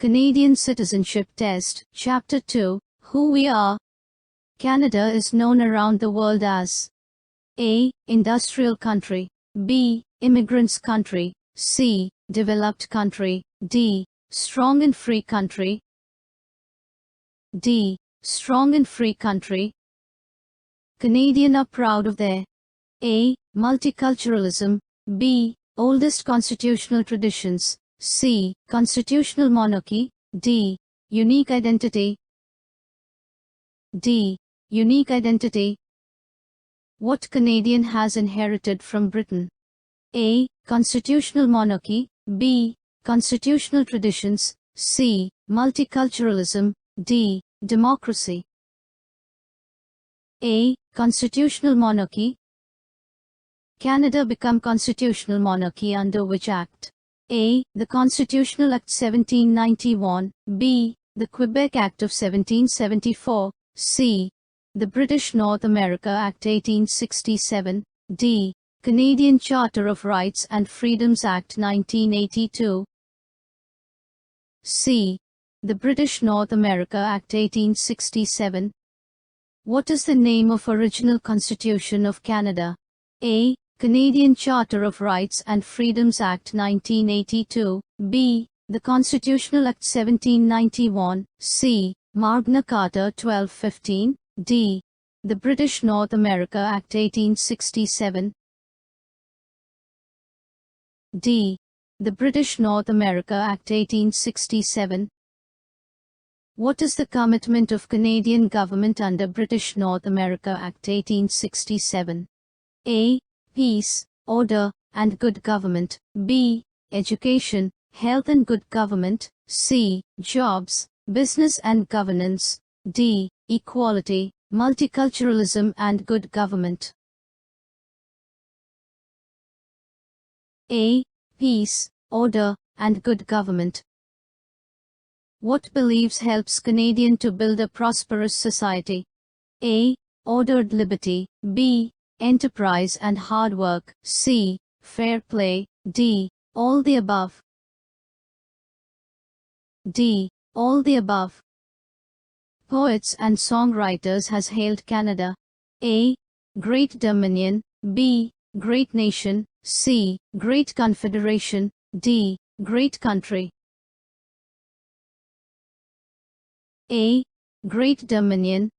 Canadian Citizenship Test, Chapter 2, Who We Are. Canada is known around the world as A. Industrial country, B. Immigrants country, C. Developed country, D. Strong and free country, D. Strong and free country. Canadians are proud of their A. Multiculturalism, B. Oldest constitutional traditions, C. Constitutional monarchy, D. Unique identity, D. Unique identity. What Canadian has inherited from Britain? A. Constitutional monarchy, B. Constitutional traditions, C. Multiculturalism, D. Democracy. A. Constitutional monarchy. Canada became constitutional monarchy under which Act? A. The Constitutional Act 1791, B. The Quebec Act of 1774, C. The British North America Act 1867, D. Canadian Charter of Rights and Freedoms Act 1982, C. The British North America Act 1867. What is the name of original Constitution of Canada? A. Canadian Charter of Rights and Freedoms Act 1982, B. The Constitutional Act 1791, C. Magna Carta 1215, D. The British North America Act 1867, D. The British North America Act 1867. What is the commitment of Canadian government under British North America Act 1867? A. Peace, order, and good government, B. Education, health and good government, C. Jobs, business and governance, D. Equality, multiculturalism and good government. A. Peace, order, and good government. What beliefs helps Canadian to build a prosperous society? A. Ordered liberty, B. Enterprise and hard work, C. Fair play, D. All the above, D. All the above. Poets and songwriters has hailed Canada. A. Great Dominion, B. Great Nation, C. Great Confederation, D. Great Country. A. Great Dominion.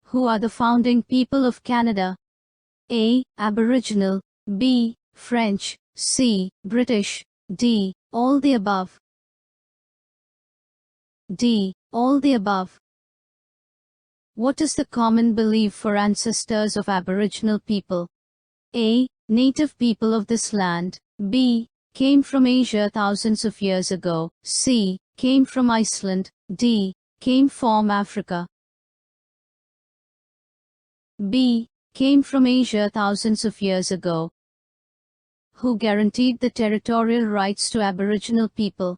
Who are the founding people of Canada? A. Aboriginal, B. French, C. British, D. All the above, D. All the above. What is the common belief for ancestors of Aboriginal people? A. Native people of this land, B. Came from Asia thousands of years ago, C. Came from Iceland, D. Came from Africa, B. Came from Asia thousands of years ago. Who guaranteed the territorial rights to Aboriginal people?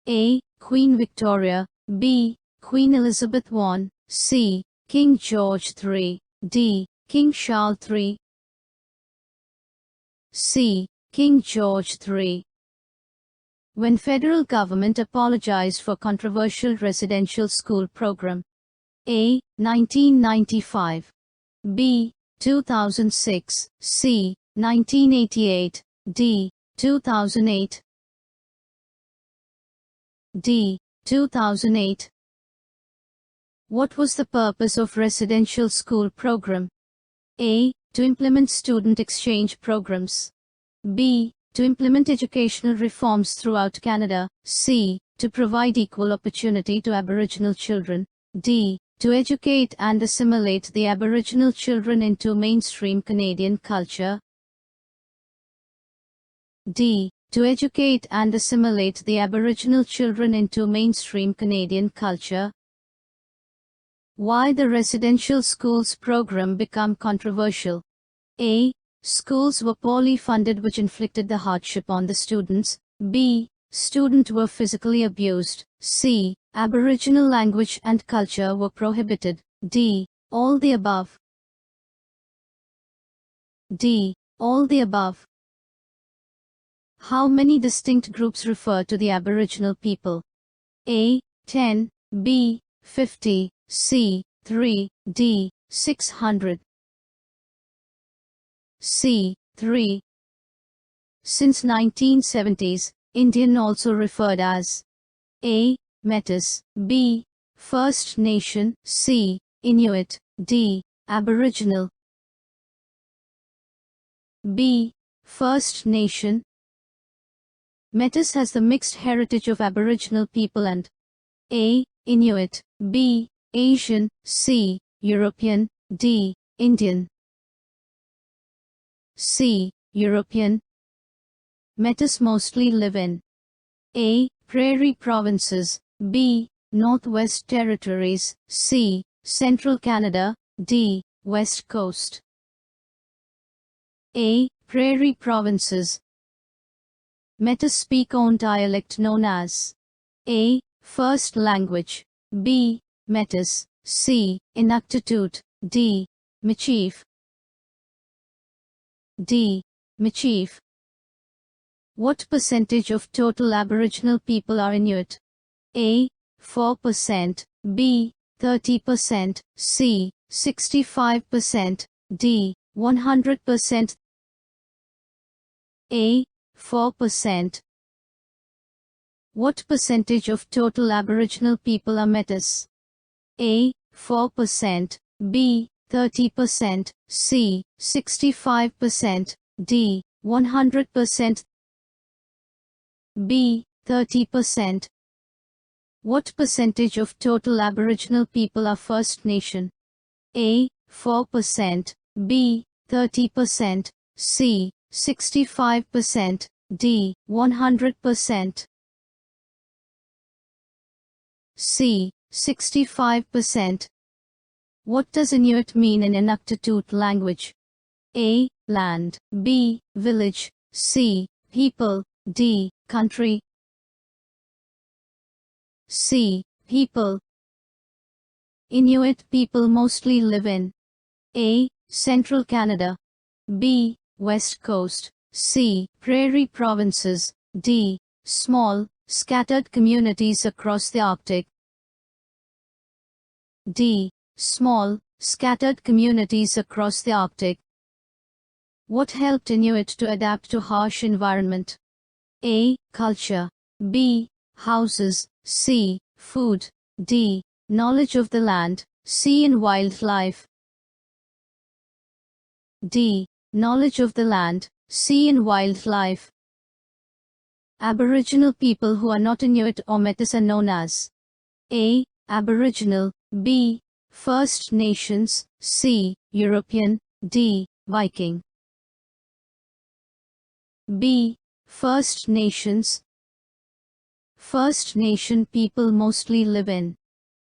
A. Queen Victoria, B. Queen Elizabeth I, C. King George III, D. King Charles III, C. King George III. When federal government apologized for controversial residential school program? A. 1995, B. 2006, C. 1988, D. 2008, D. 2008. What was the purpose of residential school program? A. To implement student exchange programs, B. To implement educational reforms throughout Canada, C. To provide equal opportunity to Aboriginal children, D. To educate and assimilate the Aboriginal children into mainstream Canadian culture, D. To educate and assimilate the Aboriginal children into mainstream Canadian culture. Why the residential schools program become controversial? A. Schools were poorly funded which inflicted the hardship on the students, B. Students were physically abused, C. Aboriginal language and culture were prohibited, D. All the above, D. All the above. How many distinct groups refer to the Aboriginal people? A. 10, B. 50, C. 3, D. 600. C. 3. Since 1970s, Indian also referred as A. Metis, B. First Nation, C. Inuit, D. Aboriginal. B. First Nation. Metis has the mixed heritage of Aboriginal people and A. Inuit, B. Asian, C. European, D. Indian. C. European. Metis mostly live in A. Prairie provinces, B. Northwest Territories, C. Central Canada, D. West Coast. A. Prairie provinces. Metis speak own dialect known as A. First language, B. Metis, C. Inuktitut, D. Michif. D. Michif. What percentage of total Aboriginal people are Inuit? A. 4%, B. 30%, C. 65%, D. 100%. A. 4%. What percentage of total Aboriginal people are Metis? A. 4%, B. 30%, C. 65%, D. 100%. B. 30%. What percentage of total Aboriginal people are First Nation? A. 4%, B. 30%, C. 65%, D. 100%. C. 65%. What does Inuit mean in Inuktitut language? A. Land, B. Village, C. People, D. Country. C. People. Inuit people mostly live in A. Central Canada, B. West Coast, C. Prairie provinces, D. Small, scattered communities across the Arctic. D. Small, scattered communities across the Arctic. What helped Inuit to adapt to harsh environment? A. Culture, B. Houses, C. Food, D. Knowledge of the land, sea and wildlife. D. Knowledge of the land, sea and wildlife. Aboriginal people who are not Inuit or Metis are known as A. Aboriginal, B. First Nations, C. European, D. Viking. B. First Nations. First Nation people mostly live in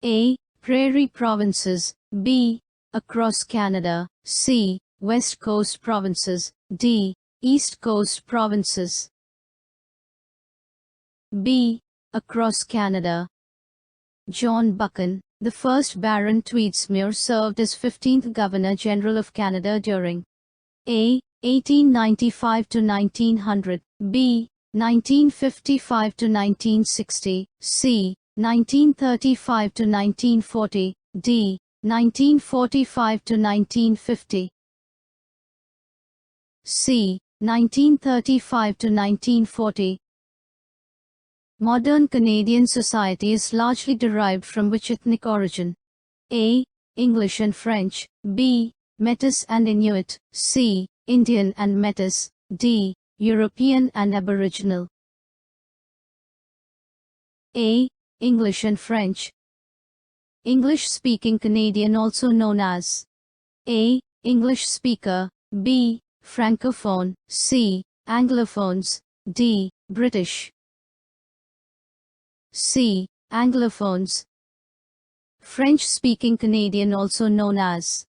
A. Prairie provinces, B. Across Canada, C. West Coast provinces, D. East Coast provinces. B. Across Canada. John Buchan, the first Baron Tweedsmuir, served as 15th Governor-General of Canada during A. 1895 to 1900, B. 1955 to 1960, C. 1935 to 1940, D. 1945 to 1950. C. 1935 to 1940. Modern Canadian society is largely derived from which ethnic origin? A. English and French, B. Metis and Inuit, C. Indian and Metis, D. European and Aboriginal. A. English and French. English-speaking Canadian, also known as A. English speaker, B. Francophone, C. Anglophones, D. British. C. Anglophones. French-speaking Canadian, also known as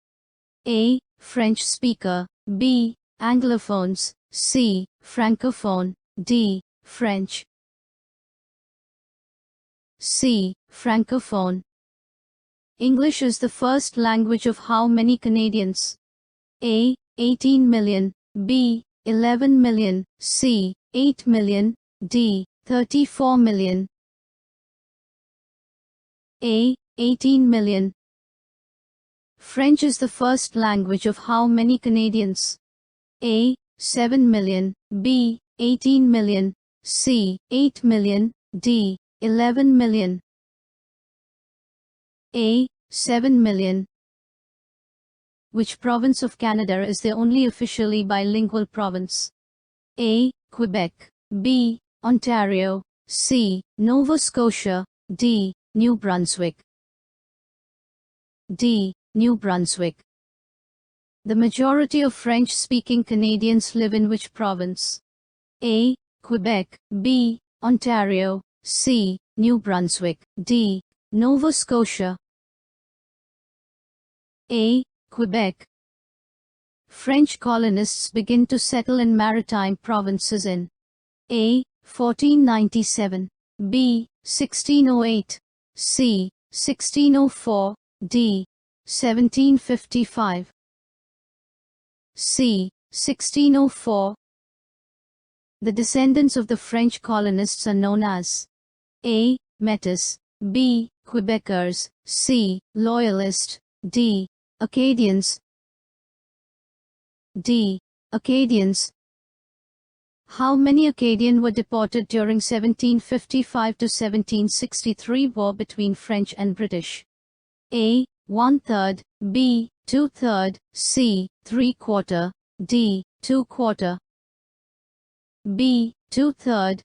A. French speaker, B. Anglophones, C. Francophone, D. French. C. Francophone. English is the first language of how many Canadians? A. 18 million, B. 11 million, C. 8 million, D. 34 million, A. 18 million. French is the first language of how many Canadians? A. 7 million, B. 18 million, C. 8 million, D. 11 million. A. 7 million. Which province of Canada is the only officially bilingual province? A. Quebec, B. Ontario, C. Nova Scotia, D. New Brunswick. D. New Brunswick. The majority of French-speaking Canadians live in which province? A. Quebec, B. Ontario, C. New Brunswick, D. Nova Scotia. A. Quebec. French colonists begin to settle in maritime provinces in A. 1497, B. 1608, C. 1604, D. 1755. C. 1604. The descendants of the French colonists are known as A. Métis, B. Quebecers, C. Loyalist, D. Acadians. D. Acadians. How many Acadians were deported during 1755 to 1763 war between French and British? A. 1/3, B. 2/3, C. 3/4, D. 2/4. B. 2/3.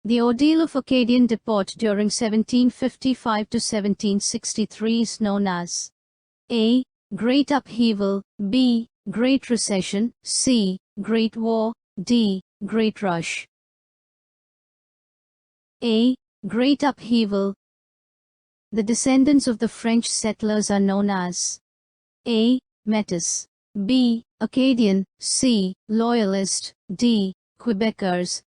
The ordeal of Acadian deport during 1755 to 1763 is known as A. Great Upheaval, B. Great Recession, C. Great War, D. Great Rush. A. Great Upheaval. The descendants of the French settlers are known as A. Métis, B. Acadian, C. Loyalist, D. Quebecers.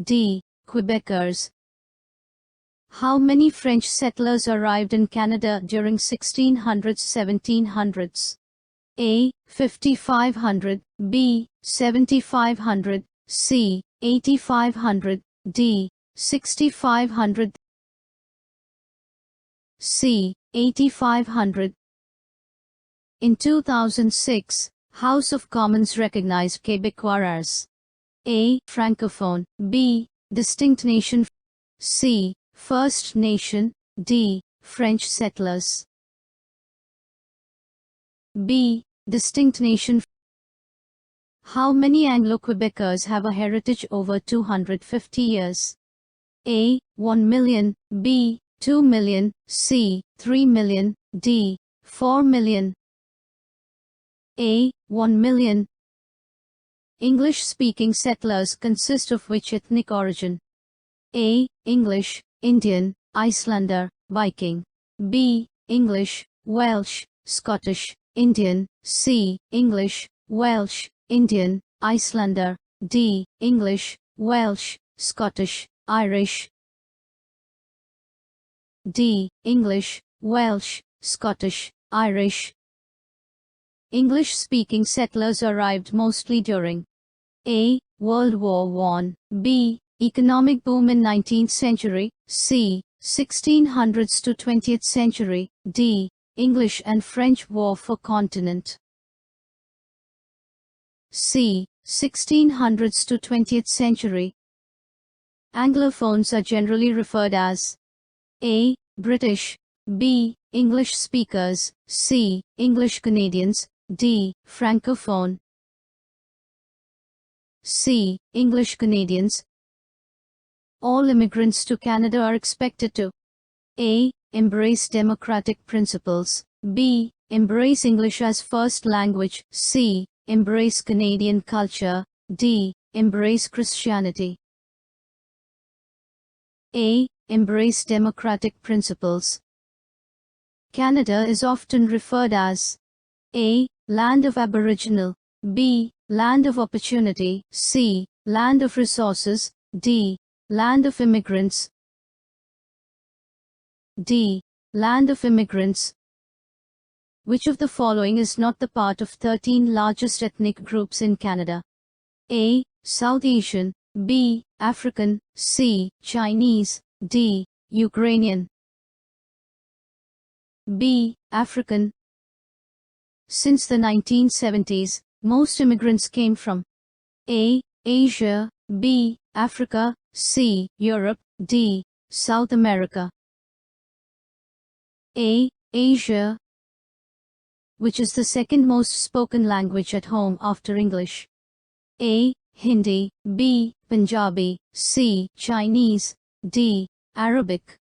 D. Quebecers. How many French settlers arrived in Canada during 1600s-1700s? A. 5,500, B. 7,500, C. 8,500, D. 6,500, C. 8,500. In 2006, House of Commons recognized Québécois as A. Francophone, B. Distinct nation, C. First Nation, D. French settlers. B. Distinct nation. How many Anglo-Quebecers have a heritage over 250 years? A. 1 million, B. 2 million, C. 3 million, D. 4 million. A. 1 million. English-speaking settlers consist of which ethnic origin? A. English, Indian, Icelander, Viking. B. English, Welsh, Scottish, Indian, C. English, Welsh, Indian, Icelander, D. English, Welsh, Scottish, Irish. D. English, Welsh, Scottish, Irish. English-speaking settlers arrived mostly during A. World War I, B. Economic boom in 19th century, C. 1600s to 20th century, D. English and French War for continent. C. 1600s to 20th century. Anglophones are generally referred as A. British, B. English speakers, C. English Canadians, D. Francophone. C. English Canadians. All immigrants to Canada are expected to A. Embrace democratic principles, B. Embrace English as first language, C. Embrace Canadian culture, D. Embrace Christianity. A. Embrace democratic principles. Canada is often referred as A. Land of Aboriginal, B. Land of Opportunity, C. Land of Resources, D. Land of Immigrants, D. Land of Immigrants. Which of the following is not the part of 13 largest ethnic groups in Canada? A. South Asian, B. African, C. Chinese, D. Ukrainian. B. African. Since the 1970s, most immigrants came from A. Asia, B. Africa, C. Europe, D. South America. A. Asia, which is the second most spoken language at home after English. A. Hindi, B. Punjabi, C. Chinese, D. Arabic.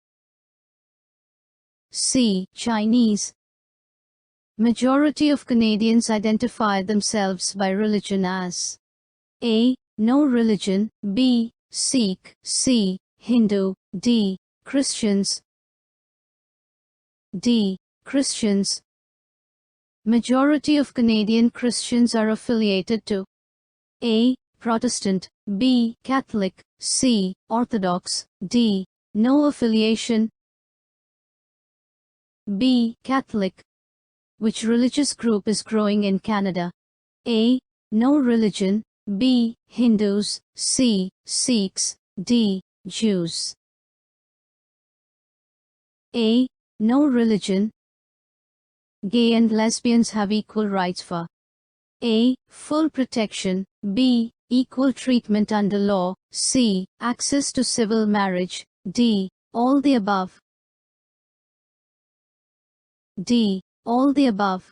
C. Chinese. Majority of Canadians identify themselves by religion as A. No religion, B. Sikh, C. Hindu, D. Christians, D. Christians. Majority of Canadian Christians are affiliated to A. Protestant, B. Catholic, C. Orthodox, D. No affiliation, B. Catholic. Which religious group is growing in Canada? A. No religion, B. Hindus, C. Sikhs, D. Jews. A. No religion. Gay and lesbians have equal rights for A. Full protection, B. Equal treatment under law, C. Access to civil marriage, D. All the above. D. All the above.